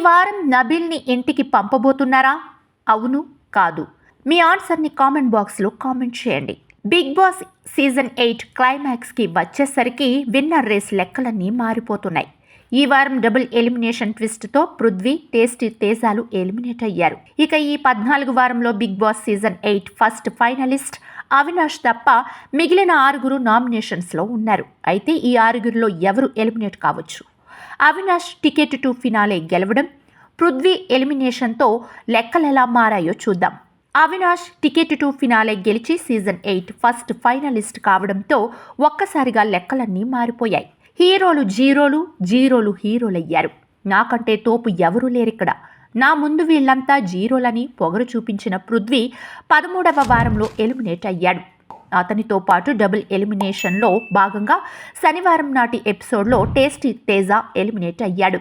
వారం నబీల్ని ఇంటికి పంపబోతున్నారా? అవును, కాదు? మీ ఆన్సర్ని కామెంట్ బాక్స్లో కామెంట్ చేయండి. బిగ్ బాస్ సీజన్ 8 క్లైమాక్స్కి వచ్చేసరికి విన్నర్ రేస్ లెక్కలన్నీ మారిపోతున్నాయి. ఈ వారం డబుల్ ఎలిమినేషన్ ట్విస్ట్తో పృథ్వీ, టేస్టీ తేజాలు ఎలిమినేట్ అయ్యారు. ఇక ఈ 14 వారంలో Bigg Boss season 8 first finalist Avinash తప్ప మిగిలిన 6 నామినేషన్స్లో ఉన్నారు. అయితే ఈ 6 ఎవరు ఎలిమినేట్ కావచ్చు? అవినాష్ టికెట్ టు ఫినాలే గెలవడం, పృథ్వీ ఎలిమినేషన్తో లెక్కలెలా మారాయో చూద్దాం. అవినాష్ టికెట్ టు ఫినాలే గెలిచి సీజన్ 8 ఫస్ట్ ఫైనలిస్ట్ కావడంతో ఒక్కసారిగా లెక్కలన్నీ మారిపోయాయి. హీరోలు జీరోలు, జీరోలు హీరోలయ్యారు. నాకంటే తోపు ఎవరూ లేరిక్కడ, నా ముందు వీళ్లంతా జీరోలని పొగరు చూపించిన పృథ్వీ 13వ వారంలో ఎలిమినేట్ అయ్యాడు. అతనితో పాటు డబుల్ ఎలిమినేషన్లో భాగంగా శనివారం నాటి ఎపిసోడ్లో టేస్టీ తేజ ఎలిమినేట్ అయ్యాడు.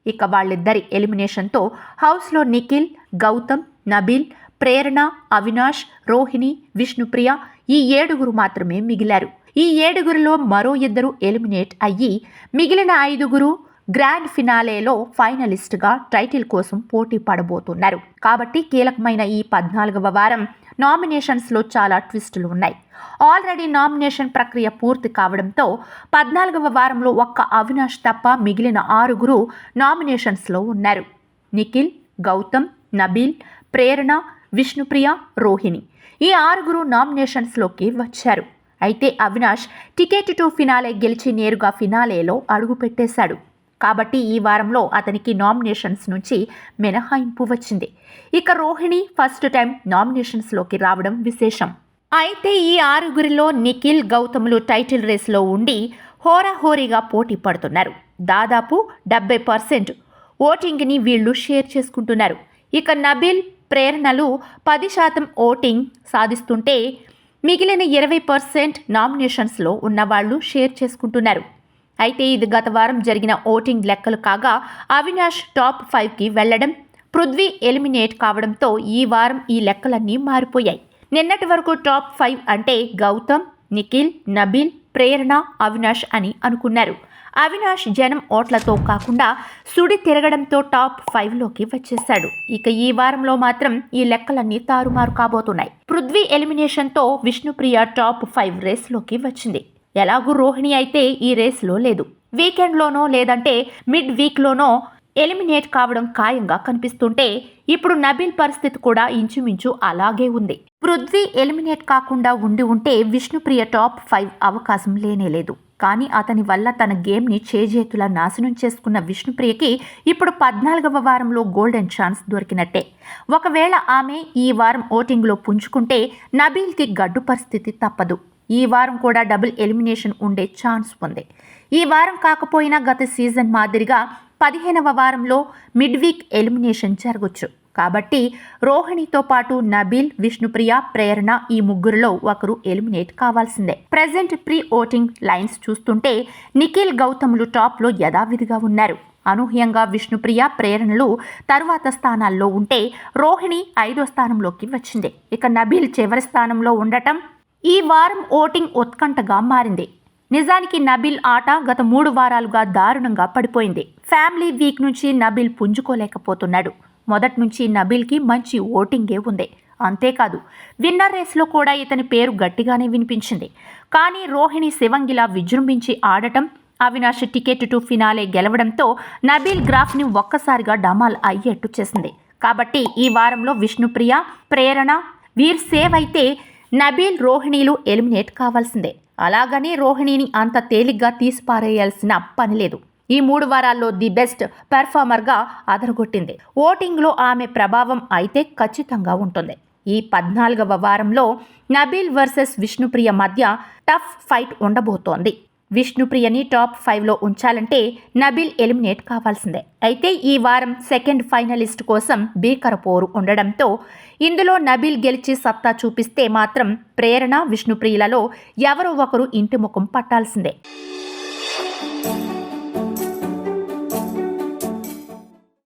ఇక వాళ్ళిద్దరి ఎలిమినేషన్తో హౌస్లో నిఖిల్, గౌతమ్, నబీల్, ప్రేరణ, అవినాష్, రోహిణి, విష్ణుప్రియ ఈ 7 మాత్రమే మిగిలారు. ఈ 7లో మరో 2 ఎలిమినేట్ అయ్యి మిగిలిన 5 గ్రాండ్ ఫినాలేలో ఫైనలిస్ట్గా టైటిల్ కోసం పోటీ పడబోతున్నారు. కాబట్టి కీలకమైన ఈ 14వ వారం నామినేషన్స్లో చాలా ట్విస్టులు ఉన్నాయి. ఆల్రెడీ నామినేషన్ ప్రక్రియ పూర్తి కావడంతో 14వ వారంలో ఒక్క అవినాష్ తప్ప మిగిలిన 6 నామినేషన్స్లో ఉన్నారు. నిఖిల్, గౌతమ్, నబీల్, ప్రేరణ, విష్ణుప్రియ, రోహిణి ఈ 6 నామినేషన్స్లోకి వచ్చారు. అయితే అవినాష్ టికెట్ టు ఫినాలే గెలిచి నేరుగా ఫినాలేలో అడుగు పెట్టేశాడు. కాబట్టి ఈ వారంలో అతనికి నామినేషన్స్ నుంచి మినహాయింపు వచ్చింది. ఇక రోహిణి ఫస్ట్ టైం నామినేషన్స్లోకి రావడం విశేషం. అయితే ఈ 6 నిఖిల్, గౌతమ్లు టైటిల్ రేస్లో ఉండి హోరాహోరీగా పోటీ పడుతున్నారు. దాదాపు 70% ఓటింగ్ని వీళ్ళు షేర్ చేసుకుంటున్నారు. ఇక నబీల్, ప్రేరణలు 10% ఓటింగ్ సాధిస్తుంటే మిగిలిన 20% నామినేషన్స్లో ఉన్నవాళ్లు షేర్ చేసుకుంటున్నారు. అయితే ఇది గత వారం జరిగిన ఓటింగ్ లెక్కలు కాగా అవినాష్ టాప్ 5కి వెళ్లడం, పృథ్వీ ఎలిమినేట్ కావడంతో ఈ వారం ఈ లెక్కలన్నీ మారిపోయాయి. నిన్నటి వరకు టాప్ 5 అంటే గౌతమ్, నిఖిల్, నబీల్, ప్రేరణ, అవినాష్ అని అనుకున్నారు. అవినాష్ జనం ఓట్లతో కాకుండా సుడి తిరగడంతో టాప్ 5లోకి వచ్చేశాడు. ఇక ఈ వారంలో మాత్రం ఈ లెక్కలన్నీ తారుమారు కాబోతున్నాయి. పృథ్వీ ఎలిమినేషన్తో విష్ణుప్రియ టాప్ 5 రేస్లోకి వచ్చింది. ఎలాగూ రోహిణి అయితే ఈ రేస్లో లేదు. వీకెండ్లోనో లేదంటే మిడ్ వీక్లోనో ఎలిమినేట్ కావడం ఖాయంగా కనిపిస్తుంటే ఇప్పుడు నబీల్ పరిస్థితి కూడా ఇంచుమించు అలాగే ఉంది. పృథ్వీ ఎలిమినేట్ కాకుండా ఉంటే విష్ణుప్రియ టాప్ 5 అవకాశం లేనేలేదు. కానీ అతని వల్ల తన గేమ్ని చేజేతులా నాశనం చేసుకున్న విష్ణుప్రియకి ఇప్పుడు 14వ వారంలో గోల్డెన్ ఛాన్స్ దొరికినట్టే. ఒకవేళ ఆమె ఈ వారం ఓటింగ్లో పుంజుకుంటే నబీల్కి గడ్డు పరిస్థితి తప్పదు. ఈ వారం కూడా డబుల్ ఎలిమినేషన్ ఉండే ఛాన్స్ ఉంది. ఈ వారం కాకపోయినా గత సీజన్ మాదిరిగా 15వ వారంలో మిడ్ వీక్ ఎలిమినేషన్ జరగొచ్చు. కాబట్టి రోహిణితో పాటు నబీల్, విష్ణుప్రియ, ప్రేరణ ఈ 3లో ఒకరు ఎలిమినేట్ కావాల్సిందే. ప్రెజెంట్ ప్రీ ఓటింగ్ లైన్స్ చూస్తుంటే నిఖిల్, గౌతమ్లు టాప్లో యథావిధిగా ఉన్నారు. అనూహ్యంగా విష్ణుప్రియ, ప్రేరణలు తరువాత స్థానాల్లో ఉంటే రోహిణి 5వ స్థానంలోకి వచ్చింది. ఇక నబీల్ చివరి స్థానంలో ఉండటం ఈ వారం ఓటింగ్ ఉత్కంఠగా మారింది. నిజానికి నబీల్ ఆట గత 3 వారాలుగా దారుణంగా పడిపోయింది. ఫ్యామిలీ వీక్ నుంచి నబీల్ పుంజుకోలేకపోతున్నాడు. మొదటి నుంచి నబీల్కి మంచి ఓటింగే ఉంది. అంతేకాదు విన్నర్ రేస్లో కూడా ఇతని పేరు గట్టిగానే వినిపించింది. కానీ రోహిణి శివంగిలా విజృంభించి ఆడటం, అవినాష్ టికెట్ టు ఫినాలే గెలవడంతో నబీల్ గ్రాఫ్ని ఒక్కసారిగా డమాల్ అయ్యేట్టు చేసింది. కాబట్టి ఈ వారంలో విష్ణుప్రియ, ప్రేరణ వీర్ సేవ్ అయితే నబీల్, రోహిణీలు ఎలిమినేట్ కావాల్సిందే. అలాగని రోహిణిని అంత తేలిగ్గా తీసిపారేయాల్సిన పని లేదు. ఈ 3 వారాల్లో ది బెస్ట్ పెర్ఫార్మర్గా అదరగొట్టింది. ఓటింగ్లో ఆమె ప్రభావం అయితే ఖచ్చితంగా ఉంటుంది. ఈ 14వ వారంలో నబీల్ వర్సెస్ విష్ణుప్రియ మధ్య టఫ్ ఫైట్ ఉండబోతోంది. విష్ణుప్రియని టాప్ 5లో ఉంచాలంటే నబీల్ ఎలిమినేట్ కావాల్సిందే. అయితే ఈ వారం సెకండ్ ఫైనలిస్ట్ కోసం భీకర పోరు ఉండడంతో ఇందులో నబీల్ గెలిచి సత్తా చూపిస్తే మాత్రం ప్రేరణ, విష్ణుప్రియలలో ఎవరో ఒకరు ఇంటి ముఖం పట్టాల్సిందే.